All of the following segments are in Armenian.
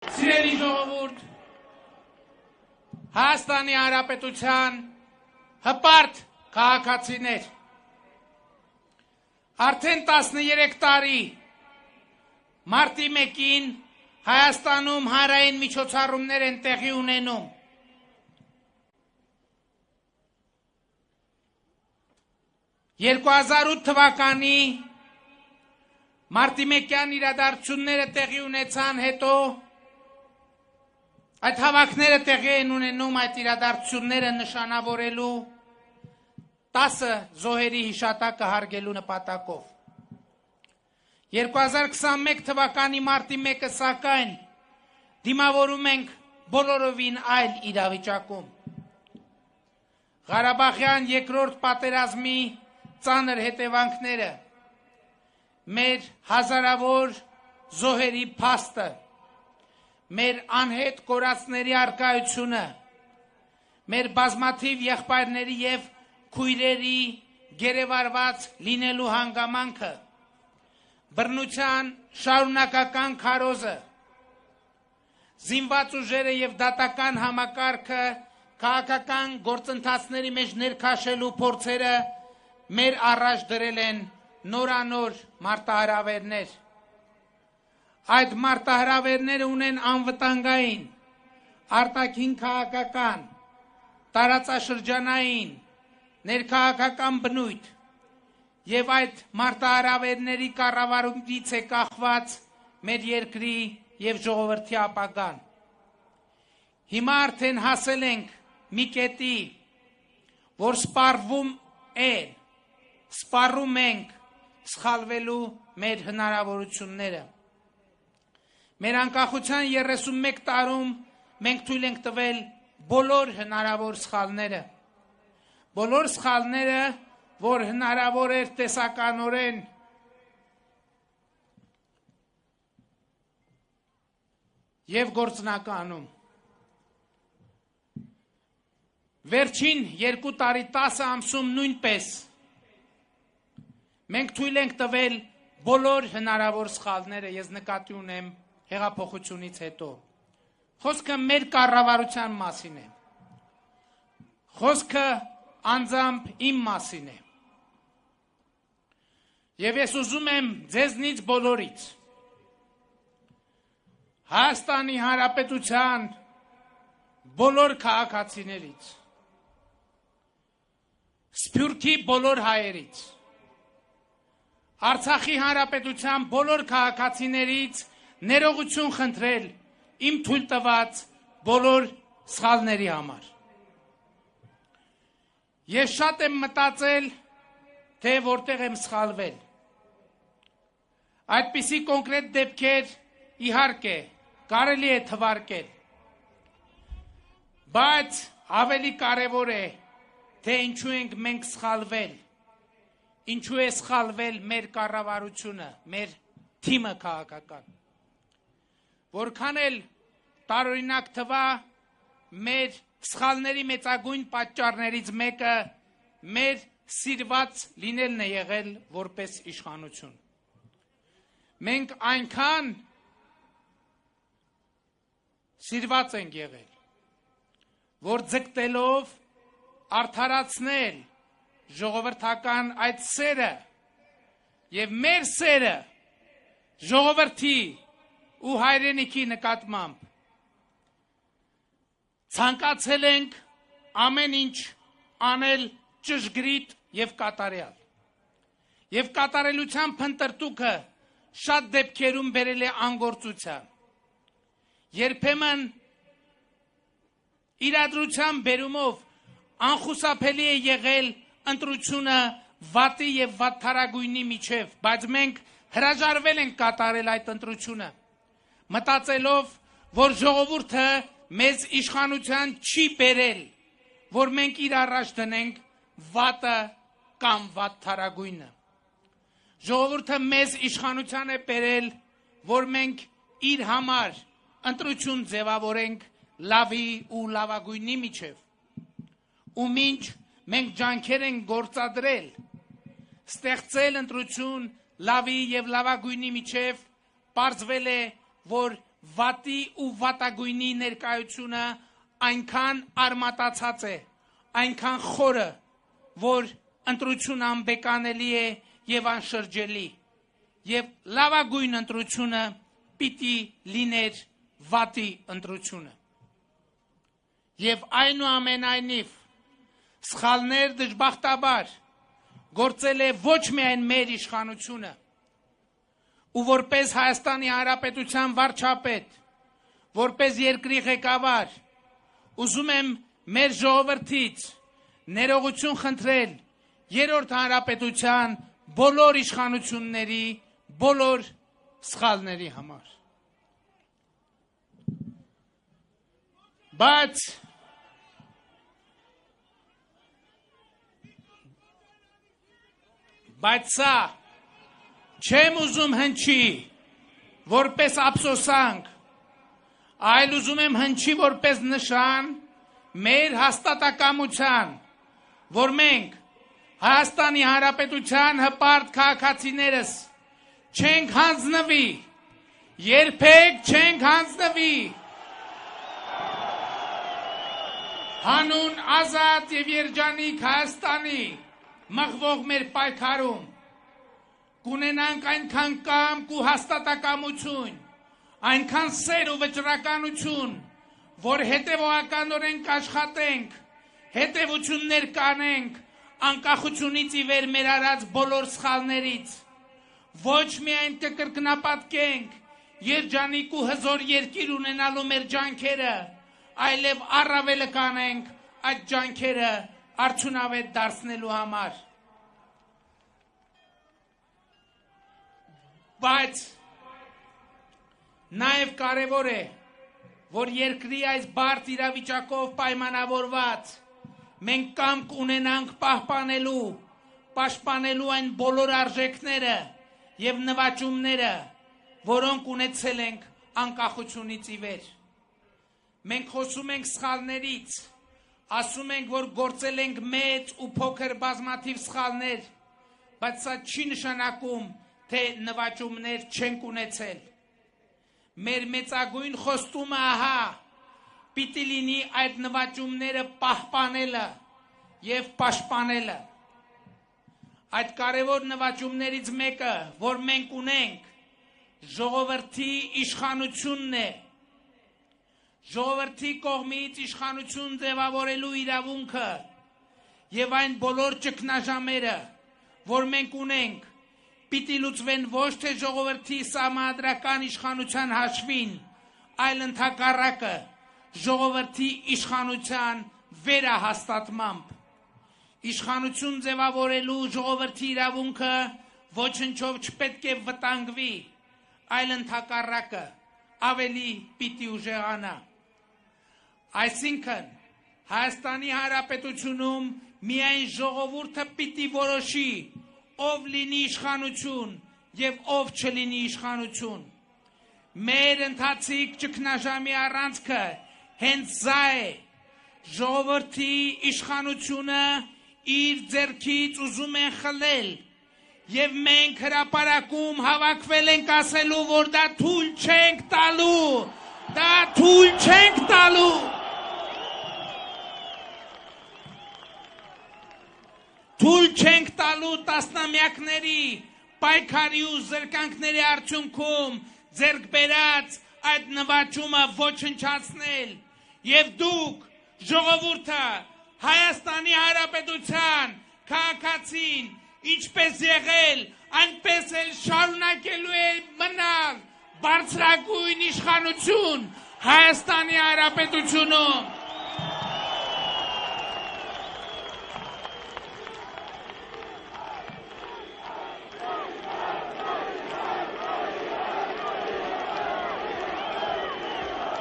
Սիրելի ժողովուրդ, Հայաստանի Հանրապետության հպարտ քաղաքացիներ, արդեն 13 տարի մարտի 1-ին Հայաստանում հանրային միջոցառումներ են տեղի ունենում։ «2008 թվականի մարտի 1-յան իրադարձությունները տեղի ունեցան հետո այդ հավաքները տեղի են ունենում այդ իրադարձությունները նշանավորելու 10 զոհերի հիշատակը հարգելու նպատակով։ 2021 թվականի մարտի 1-ը սակայն դիմավորում ենք բոլորովին այլ իրավիճակում։ Ղարաբաղյան երկրորդ պատերազմի ծանր հետևանքները, մեր հազարավոր զոհերի փաստը, մեր անհետ կորածների առկայությունը, մեր բազմաթիվ եղբայրների և քույրերի գերեվարված լինելու հանգամանքը, բռնության շարունակական քարոզը, զինված ուժերը և դատական համակարգը քաղաքական գործընթացների մեջ ներքաշելու փորձերը մեր առաջ դրել են նորանոր մարտահրավերներ։ Այդ մարտահրավերները ունեն անվտանգային, արտաքին քաղաքական, տարածաշրջանային, ներքաղաքական բնույթ և այդ մարտահրավերների կառավարումից է կախված մեր երկրի և ժողովրդի ապագան։ Հիմա արդեն հասել ենք մի կետի, որ սպառում ենք սխալվելու մեր հնարավորությունները։ Մեր անկախության 31 տարում մենք թույլ ենք տվել բոլոր հնարավոր սխալները։ Բոլոր սխալները, որ հնարավոր էր տեսականորեն և գործնականում։ Վերջին 2 տարի 10 ամսում նույնպես մենք թույլ ենք տվել բոլոր հնարավոր սխալները, ես նկատի ունեմ հեղափոխությունից հետո։ Խոսքը մեր կառավարության մասին է։ Խոսքը անձամբ իմ մասին է։ Եվ ես ուզում եմ ձեզնից բոլորից, Հայաստանի Հանրապետության բոլոր քաղաքացիներից, Սփյուռքի բոլոր հայերից, Արցախի Հանրապետության բոլոր քաղաքացիներից ներողություն խնդրել իմ թույլ տված բոլոր սխալների համար։ Ես շատ եմ մտածել, թե որտեղ եմ սխալվել։ Այդպիսի կոնկրետ դեպքեր իհարկե կարելի է թվարկել, բայց ավելի կարևոր է, թե ինչու ենք մենք սխալվել, ինչու է սխալվել մեր կառավարությունը, մեր թիմը քաղաքական։ Որքան էլ տարօրինակ թվա, մեր սխալների մեծագույն պատճառներից մեկը մեր սիրված լինելն է եղել որպես իշխանություն։ Մենք այնքան սիրված ենք եղել, որ ձգտելով արդարացնել ժողովրդական այդ սերը և մեր սերը ժողովրդի ու հայրենիքի նկատմամբ ցանկացել ենք ամեն ինչ անել ճշգրիտ և կատարյալ։ Եվ կատարելության փնտրտուքը շատ դեպքերում բերել է անգործության։ Երբեմն իրադրության բերումով անխուսափելի է եղել ընտրությունը վատի և վատթարագույնի միջև, բայց մենք հրաժարվել ենք կատարել այդ ընտրությունը, մտածելով, որ ժողովուրդը մեզ իշխանության չի բերել, որ մենք իր առաջ դնենք վատը կամ վատթարագույնը։ Ժողովուրդը մեզ իշխանության է բերել, որ մենք իր համար ընտրություն ձևավորենք լավի ու լավագույնի միջև։ Ու մինչ մենք ջանքեր ենք գործադրել, ստեղծել ընտրություն լավի և լավագույնի միջև, պարզվել է, որ վատի ու վատագույնի ներկայությունը այնքան արմատացած է, այնքան խորը, որ ընտրությունը անբեկանելի է եւ անշրջելի, եւ լավագույն ընտրությունը պիտի լիներ վատի ընտրությունը։ Եվ այնուամենայնիվ սխալներ դժբախտաբար գործել է ոչ միայն մեր իշխանությունը, ու որպես Հայաստանի Հանրապետության վարչապետ, որպես երկրի ղեկավար, ուզում եմ մեր ժողովրդից ներողություն խնդրել Երրորդ Հանրապետության բոլոր իշխանությունների, բոլոր սխալների համար։ Բայց սա չեմ ուզում հնչի որպես ափսոսանք, այլ ուզում եմ հնչի որպես նշան մեր հաստատակամության, որ մենք Հայաստանի Հանրապետության հպարտ քաղաքացիներս չենք հանձնվի, երբեք չենք հանձնվի հանուն ազատ եւ երջանիկ Հայաստանի մղվող մեր պայքարում, կունենանք այնքան կամք ու հաստատակամություն, այնքան սեր ու վճռականություն, որ հետևողականորեն կաշխատենք, հետևություններ կանենք անկախությունից ի վեր մեր արած բոլոր սխալներից, ոչ միայն կկրկնապատկենք երջանիկ ու հզոր երկիր ունենալու մեր ջանքերը, այլև առավելը կանենք այդ ջանքերը արդյունավետ դարձնելու համար։ Բայց նաև կարևոր է, որ երկրի այս բարդ իրավիճակով պայմանավորված մենք կամք ունենանք պահպանելու, պաշտպանելու այն բոլոր արժեքները եւ նվաճումները, որոնք ունեցել ենք անկախությունից ի վեր։ Մենք խոսում ենք սխալներից, ասում ենք, որ գործել ենք մեծ ու փոքր բազմաթիվ սխալներ, բայց սա չի նշանակում, թե նվաճումներ չենք ունեցել։ Մեր մեծագույն խոստումը ահա պիտի լինի այդ նվաճումները պահպանելը եւ պաշտպանելը։ Այդ կարևոր նվաճումներից մեկը, որ մենք ունենք, ժողովրդի իշխանությունն է։ Ժողովրդի կողմից իշխանություն ձևավորելու իրավունքը եւ այն բոլոր ճգնաժամերը, որ մենք ունենք, պիտի լուծվեն ոչ թե ժողովրդի սահմանադրական իշխանության հաշվին, այլ ընդհակառակը ժողովրդի իշխանության վերահաստատմամբ։ Իշխանություն ձևավորելու ժողովրդի իրավունքը ոչնչով չպետք է վտանգվի, այլ ընդհակառակը ավելի պիտի ուժեղանա։ Այսինքն Հայաստանի Հանրապետությունում միայն ժողովուրդը պիտի որոշի, ով լինի իշխանություն եւ ով չլինի իշխանություն։ Մեր ընթացիկ ճգնաժամի առանցքը հենց սա է, ժողովրդի իշխանությունը իր ձեռքից ուզում են խլել եւ մենք հրապարակում հավաքվել ենք ասելու, որ դա թույլ չենք տալու, դա թույլ չենք տալու։ Թույլ չենք տալու տասնամյակների պայքարի ու զրկանքների արդյունքում ձեռք բերած այդ նվաճումը ոչնչացնել եւ դուք ժողովուրդը Հայաստանի Հանրապետության քաղաքացին ինչպես եղել, այնպես էլ շարունակելու է մնալ բարձրագույն իշխանություն Հայաստանի Հանրապետությունում։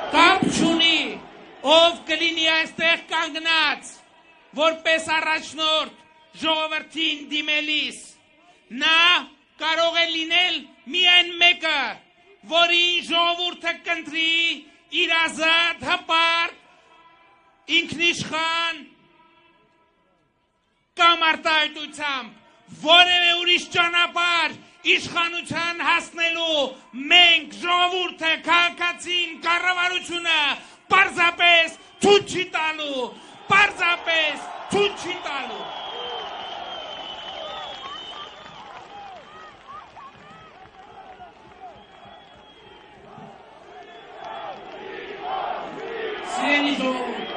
Կապ չունի, ով կլինի այստեղ կանգնած, որպես առաջնորդ ժողովրդին դիմելիս, նա կարող է լինել միայն մեկը, որին ժողովուրդը կընտրի իր ազատ, հպարտ, ինքնիշխան կամ արտահայտությամբ, որևէ ուրիշ ճանապարհ իշխանության հասնելու մենք ժողովուրդը քաղաքացին կառավարությունը պարզապես ցույց չի տալու, պարզապես ցույց չի տալու։ Սիրելի ժողովուրդ,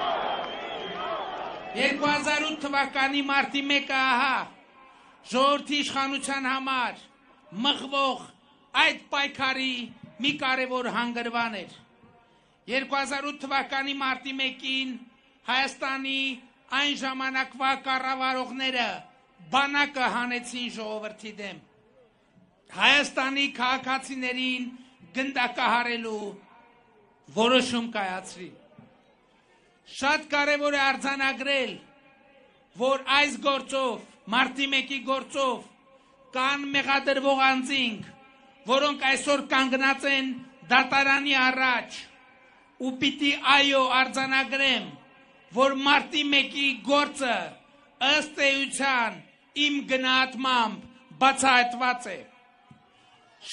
2008 թվականի մարտի 1-ը ահա ժողովրդի իշխանության համար մղվող այդ պայքարի մի կարևոր հանգրվան էր։ 2008 թվականի մարտի 1-ին Հայաստանի այն ժամանակվա կառավարողները բանակը հանեցին ժողովրդի դեմ։ Հայաստանի քաղաքացիներին գնդակահարելու որոշում կայացրին։ Շատ կարևոր է արձանագրել, որ այս գործով, մարտի 1-ի գործով կան մեղադրվող անձինք, որոնք այսօր կանգնած են դատարանի առաջ, ու պիտի այո արձանագրեմ, որ մարտի 1-ի գործը ըստ էության իմ գնահատմամբ բացահայտված է։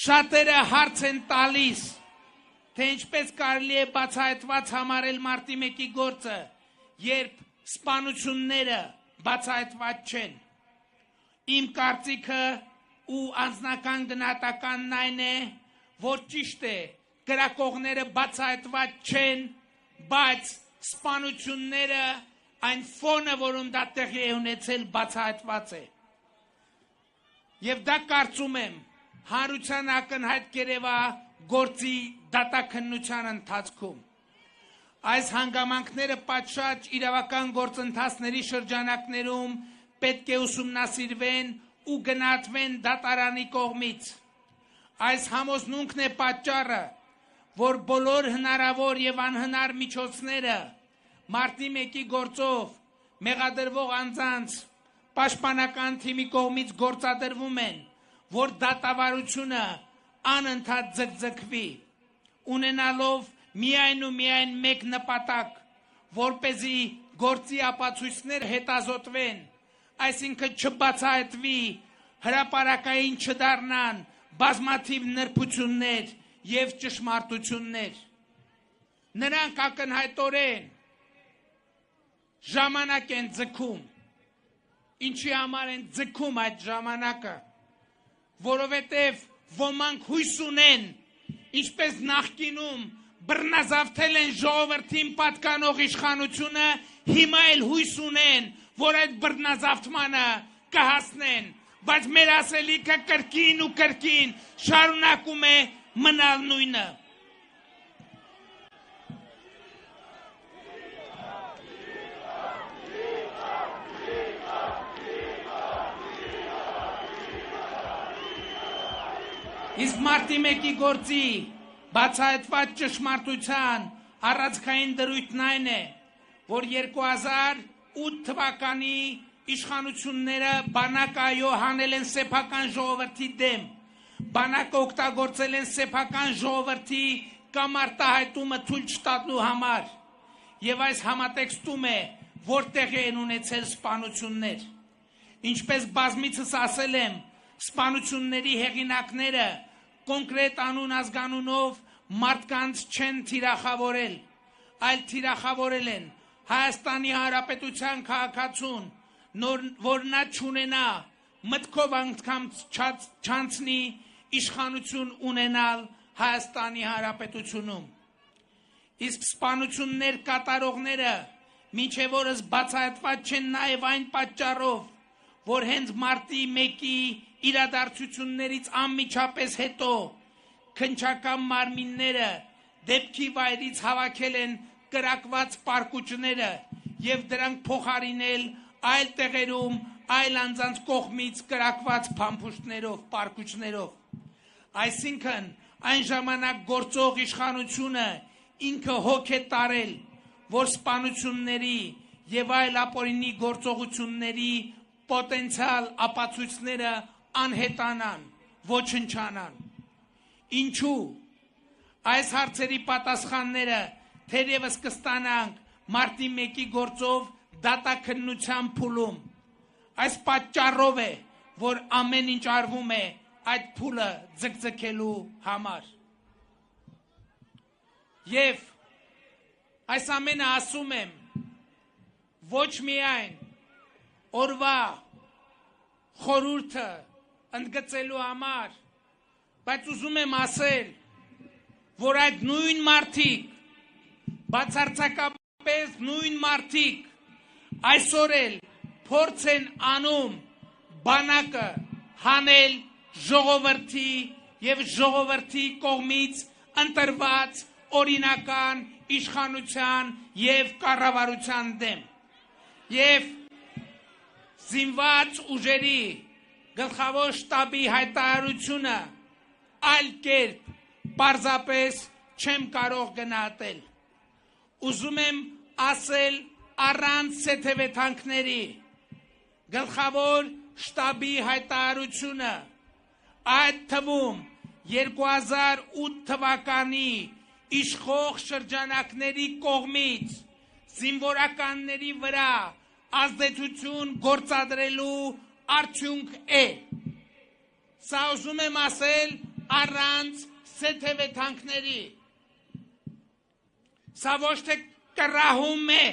Շատերը հարց են տալիս, թե ինչպես կարելի է բացահայտված համարել մարտի 1-ի գործը, երբ սպանությունները բացահայտված չեն։ Իմ կարծիքը ու անձնական գնահատականն այն է, որ ճիշտ է, կրակողները բացահայտված չեն, բայց սպանությունները, այն ֆոնը, որում դա տեղի է ունեցել, բացահայտված է։ Եվ դա կարծում եմ, հանրության ակնհայտ կերևա գործի դատաքննության ընթացքում։ Այս հանգամանքները պատշաճ իրավական գործընթացների շրջանակներում պետք է ուսումնասիրվեն ու գնահատվեն դատարանի կողմից։ Այս համոզմունքն է պատճառը, որ բոլոր հնարավոր եւ անհնար միջոցները մարտի 1-ի գործով մեղադրվող անձանց պաշտպանական թիմի կողմից գործադրվում են, որ դատավարությունը անընդհատ ձգձգվի, ունենալով միայն ու միայն մեկ նպատակ, որպեսզի գործի ապացույցներ հետազոտվեն, այսինքն չբացահայտվի, հրապարակային չդառնան բազմաթիվ նրբություններ եւ ճշմարտություններ։ Նրանք ակնհայտորեն ժամանակ են ձգում։ Ինչի համար են ձգում այդ ժամանակը, որովհետև ոմանք հույս ունեն, ինչպես նախկինում բռնազավթել են ժողովրդին պատկանող իշխանությունը, հիմա էլ հույս ունեն, որ այդ բռնազավթմանը կհասնեն, բայց մեր ասելիքը կրկին ու կրկին շարունակում է մնալ նույնը։ Իսկ մարտի 1-ի գործի բացահայտված ճշմարտության առանցքային դրույթն այն է, որ 2008 թվականի իշխանությունները բանակը այո հանել են սեփական ժողովրդի դեմ, բանակը օգտագործել են սեփական ժողովրդի կամ արտահայտումը թույլ չտալու համար, եւ այս համատեքստում է, որտեղ են ունեցել սպանություններ։ Ինչպես բազմիցս ասել եմ, սպանությունների հեղինակները կոնկրետ անուն ազգանունով մարդկանց չեն թիրախավորել, այլ թիրախավորել են Հայաստանի Հանրապետության քաղաքացուն, որ նա չունենա մտքով անգամ չանցնի իշխանություն ունենալ Հայաստանի Հանրապետությունում։ Իսկ սպանություններ կատարողները մինչև օրս բացահայտված չեն նաև այն պատճառով, որ հենց մարտի 1-ի իրադարձություններից անմիջապես հետո քննչական մարմինները դեպքի վայրից հավաքել են կրակված պարկուճները եւ դրանք փոխարինել այլ տեղերում այլ անձանց կողմից կրակված փամփուշտներով, պարկուճներով։ Այսինքն այն ժամանակ գործող իշխանությունը ինքը հոգ է տարել, որ սպանությունների եւ այլ ապօրինի գործողությունների պոտենցիալ ապացույցները անհետանան, ոչնչանան։ Ինչու? Այս հարցերի պատասխանները թերևս կստանանք մարտի 1-ի գործով դատաքննության փուլում։ Այս պատճառով է, որ ամեն ինչ արվում է այդ փուլը ձգձգելու համար։ Եվ այս ամենը ասում եմ ոչ միայն օրվա խորհուրդը ընդգծելու համար, բայց ուզում եմ ասել, որ այդ նույն մարդիկ, բացարձակապես նույն մարդիկ այսօր էլ փորձ են անում բանակը հանել ժողովրդի եւ ժողովրդի կողմից ընտրված օրինական իշխանության եւ կառավարության դեմ եւ զինված ուժերի գլխավոր շտաբի հայտարարությունը այլ կերպ պարզապես չեմ կարող գնահատել։ Ուզում եմ ասել առանց սեթևեթանքների գլխավոր շտաբի հայտարարությունը այդ թվում 2008 թվականի իշխող շրջանակների կողմից զինվորականների վրա ազդեցություն գործադրելու արդյունք է։ Սա ուզում եմ ասել առանց սեթևեթանքների։ Սա ոչ թե կռահում է,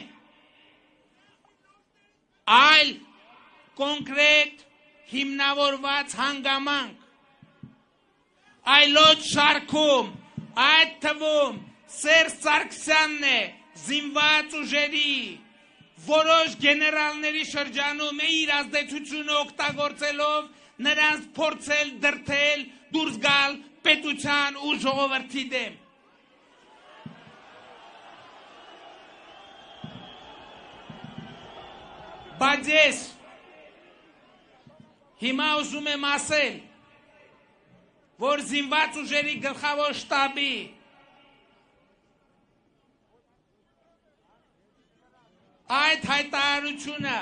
այլ կոնկրետ հիմնավորված հանգամանք, այլոց շարքում, այդ թվում Սերժ Սարգսյանն է զինված ուժերի որոշ գեներալների շրջանում է իր ազդեցությունը օգտագործելով նրանց փորձել դրդել դուրս գալ պետության ու ժողովրդի դեմ։ Բայց ես հիմա ուզում եմ ասել, որ զինված ուժերի գլխավոր շտաբի այդ հայտարարությունը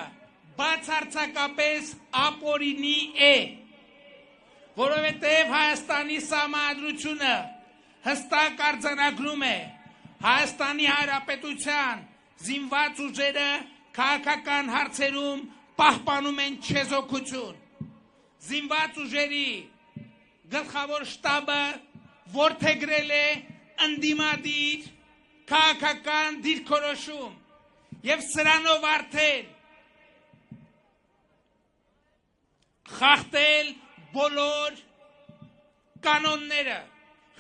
բացարձակապես ապօրինի է, որովհետև Հայաստանի Սահմանադրությունը հստակ արձանագրում է Հայաստանի Հանրապետության զինված ուժերը քաղաքական հարցերում պահպանում են չեզոքություն։ Զինված ուժերի գլխավոր շտաբը որդեգրել է ընդդիմադիր քաղաքական դիրքորոշում եւ սրանով արդեն խախտել բոլոր կանոնները,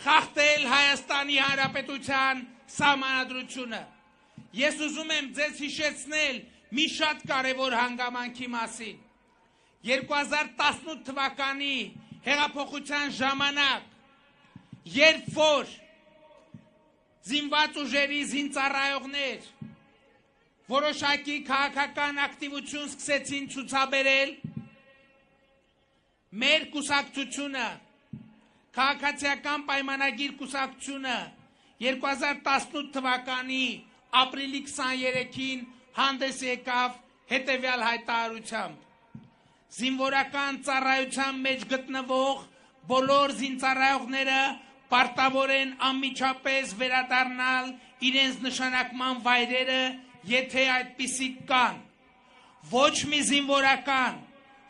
խախտել Հայաստանի Հանրապետության Սահմանադրությունը։ Ես ուզում եմ ձեզ հիշեցնել մի շատ կարևոր հանգամանքի մասին։ 2018 թվականի հեղափոխության ժամանակ, երբ որ զինված ուժերի զինծառայողներ որոշակի քաղաքական ակտիվություն սկսեցին ցուցաբերել, մեր կուսակցությունը, քաղաքացիական պայմանագիր կուսակցությունը 2018 թվականի ապրիլի 23-ին հանդես եկավ հետևյալ հայտարարությամբ. զինվորական ծառայության մեջ գտնվող բոլոր զինծառայողները պարտավոր են անմիջապես վերադառնալ իրենց նշանակման վայրերը, եթե այդպիսիք կան։ Ոչ մի զինվորական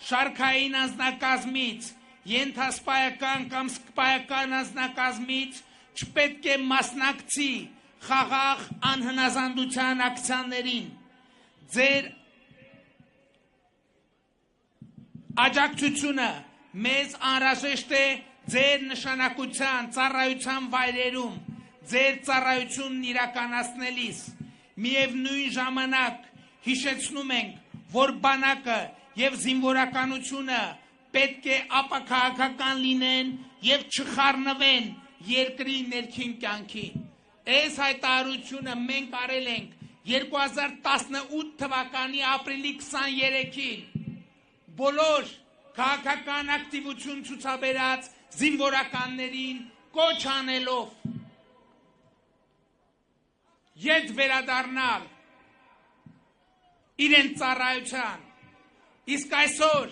շարքային անձնակազմից, ենթասպայական կամ սպայական անձնակազմից չպետք է մասնակցի խաղաղ անհնազանդության ակցիաներին։ Ձեր աջակցությունը մեզ անհրաժեշտ է ձեր նշանակության ծառայության վայրերում, ձեր ծառայությունն իրականացնելիս։ Միևնույն ժամանակ հիշեցնում ենք, որ բանակը եւ զինվորականությունը պետք է ապաքաղաքական լինեն եւ չխառնվեն երկրի ներքին կյանքին։ Այս հայտարարությունը մենք արել ենք 2018 թվականի ապրիլի 23-ին բոլոր քաղաքական ակտիվություն ցուցաբերած զինվորականներին կոչ անելով ետ վերադառնալ իրենց ծառայության։ Իսկ այսօր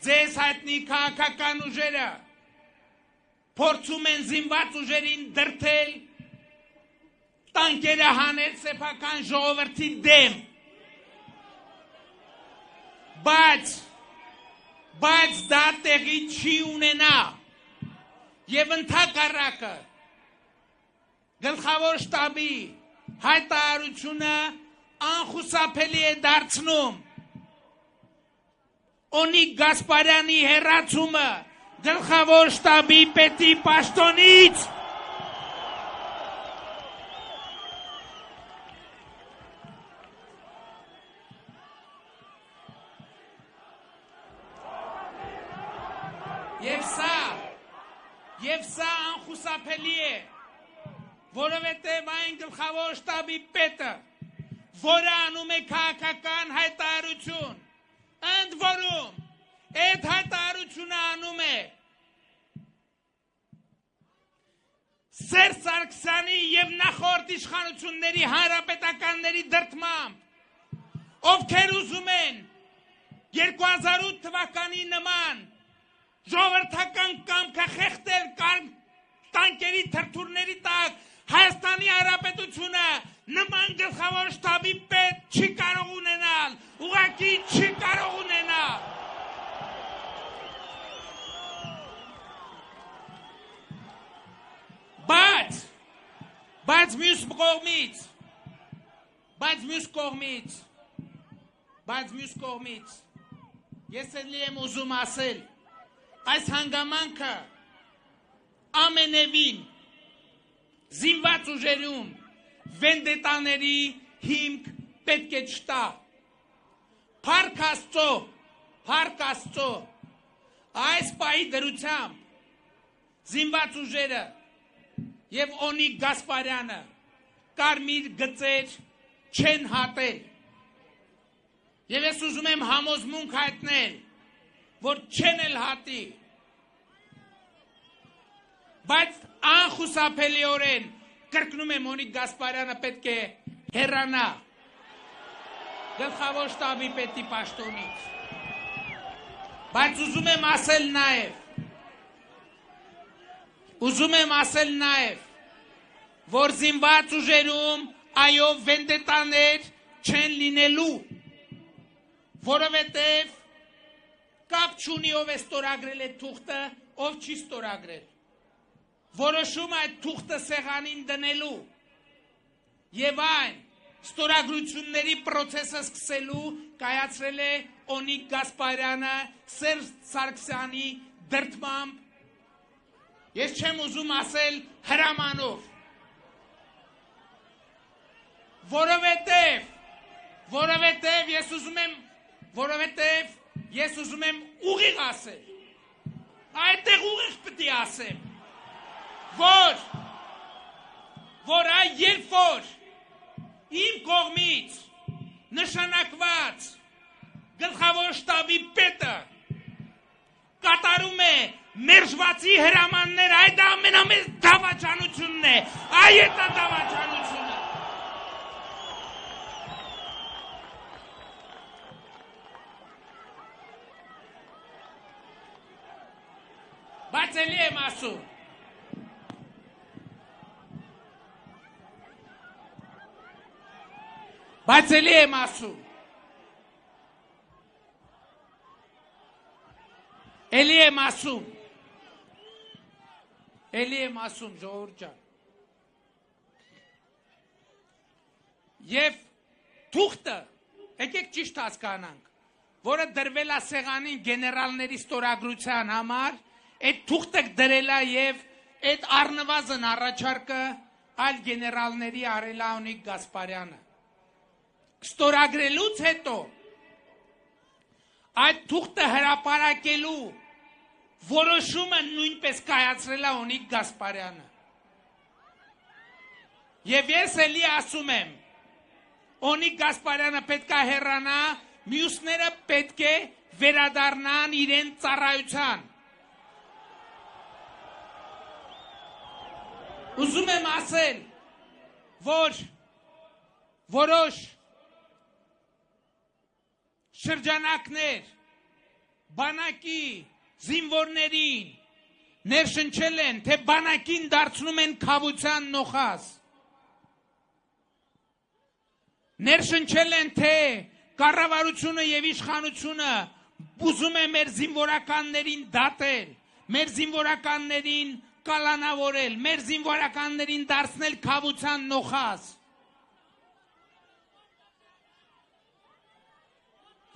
ձեզ հայտնի քաղաքական ուժերը փորձում են զինված ուժերին դրդել, տանկերը հանել սեփական ժողովրդի դեմ։ Բայց դա տեղի չի ունենա, եւ ընդհակառակը գլխավոր շտաբի հայտարարությունը անխուսափելի է դարձնում Օնիկ Գասպարյանի հեռացումը գլխավոր շտաբի պետի պաշտոնից Եվ սա անխուսափելի է, որովհետև այն գլխավոր շտաբի պետը, որը անում է քաղաքական հայտարարություն, ընդ որում այդ հայտարարությունը անում է Սերժ Սարգսյանի եւ նախորդ իշխանությունների հանրապետականների դրդմամբ, ովքեր ուզում են 2008 թվականի նման ժողովրդական կամքը խեղդել տանկերի թրթուրների տակ Հայաստանի Հանրապետությունը նման գլխավոր շտաբի պետ չի կարող ունենալ, ուղղակի չի կարող ունենալ։ Բայց մյուս կողմից ես էլի եմ ուզում ասել Այս հանգամանքը ամենևին զինված ուժերում վենդետաների հիմք պետք է չտա։ Փառք Աստծո, այս պահի դրությամբ զինված ուժերը եւ Օնիկ Գասպարյանը կարմիր գծեր չեն հատել։ Եվ ես ուզում եմ համոզմունք հայտնել որ չեն էլ հատի, բայց անխուսափելիորեն կրկնում եմ Օնիկ Գասպարյանը պետք է հեռանա գլխավոր շտաբի պետի պաշտոնից, բայց ուզում եմ ասել նաև, որ զինված ուժերում այո վենդետաներ չեն լինելու, որովհետև կապ չունի ով է ստորագրել այդ թուղթը, ով չի ստորագրել։ Որոշում այդ թուղթը սեղանին դնելու եւ այն ստորագրությունների process-ը սկսելու կայացրել է Օնիկ Գասպարյանը Սերժ Սարգսյանի դրդմամբ։ Ես չեմ ուզում ասել հրամանով, որովհետև ես ուզում եմ ուղիղ ասել, այդտեղ ուղիղ պիտի ասեմ, որ երբ որ իմ կողմից նշանակված գլխավոր շտաբի պետը կատարում է մերժվածի հրամաններ, այդ ամենամեծ դավաճանությունն է, այդ է դավաճանությունը։ Բայց էլի եմ ասում, ժողովուրդ ջան, և թուղթը, եկեք ճիշտ հասկանանք, որը դրվել է սեղանին գեներալների ստորագրության համար, այդ թուղթը դրել է և այդ առնվազն առաջարկը այլ գեներալների արել է Օնիկ Գասպարյանը։ Ստորագրելուց հետո այդ թուղթը հրապարակելու որոշումը նույնպես կայացրել է Օնիկ Գասպարյանը։ Եվ ես էլի ասում եմ, Օնիկ Գասպարյանը պետք է հեռանա, մյուսները պետք է վերադառնան իրեն ծառայության։ Ուզում եմ ասել, որ որոշ շրջանակներ բանակի զինվորներին ներշնչել են, թե բանակին դարձնում են քավության նոխազ։ Ներշնչել են, թե կառավարությունը եւ իշխանությունը ուզում է մեր զինվորականներին դատել, մեր զինվորականներին կալանավորել, մեր զինվորականներին դարձնել քավության նոխազ։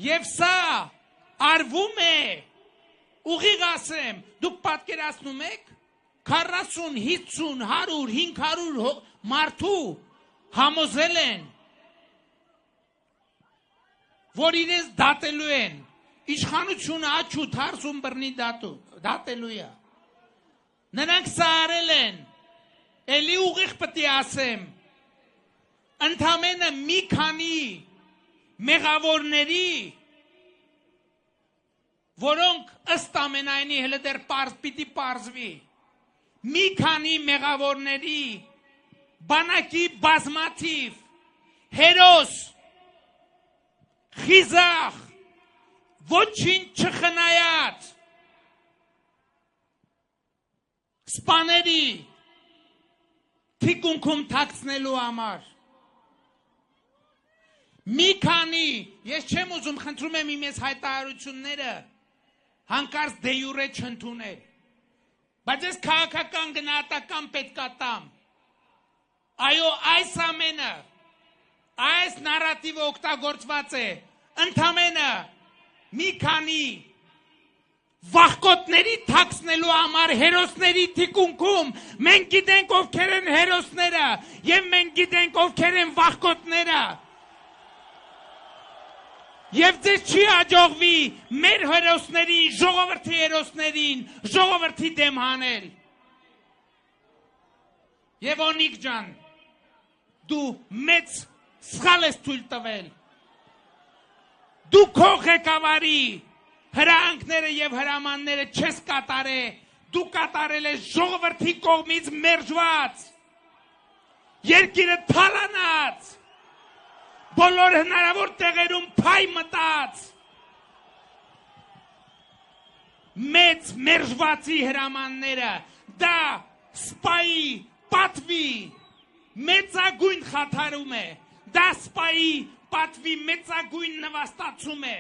Եվ սա արվում է, ուղիղ ասեմ, դուք պատկերացնում եք 40, 50, 100, 500 մարդու համոզել են, որ իրենց դատելու են, իշխանությունը աչու թարսում բռնի դատելու է։ Նրանք սա արել են, էլի ուղիղ պետք է ասեմ, ընդամենը մի քանի մեղավորների, որոնք ըստ ամենայնի հենց դեռ պիտի պարզվի, մի քանի մեղավորների բանակի բազմաթիվ հերոս, խիզախ, ոչինչ չխնայած սպաների թիկունքում թաքցնելու համար մի քանի, ես չեմ ուզում, խնդրում եմ իմ հայտարարությունները հանկարծ դե յուրե չընդունել, բայց ես քաղաքական գնահատական պետք է տամ, այո, այս ամենը, այս նարատիվը օգտագործված է, ընդամենը մի քանի վախկոտների թաքցնելու համար հերոսների թիկունքում, մենք գիտենք ովքեր են հերոսները, և մենք գիտենք ովքեր են վախկոտները, և ձեզ չի հաջողվի մեր հերոսներին, ժողովրդի հերոսներին, ժողովրդի դեմ հանել։ Եվ Օնիկ ջան, դու մեծ սխալ ես թույլ տվել, դու քո ղեկավարի հրահանգները և հրամանները չես կատարե, դու կատարել ես ժողովրդի կողմից մերժված, երկիրը թալանած, բոլոր հնարավոր տեղերում փայ մտած, մեծ մերժվածի հրամանները, դա սպայի պատվի մեծագույն խաթարում է, դա սպայի պատվի մեծագույն նվաստացում է,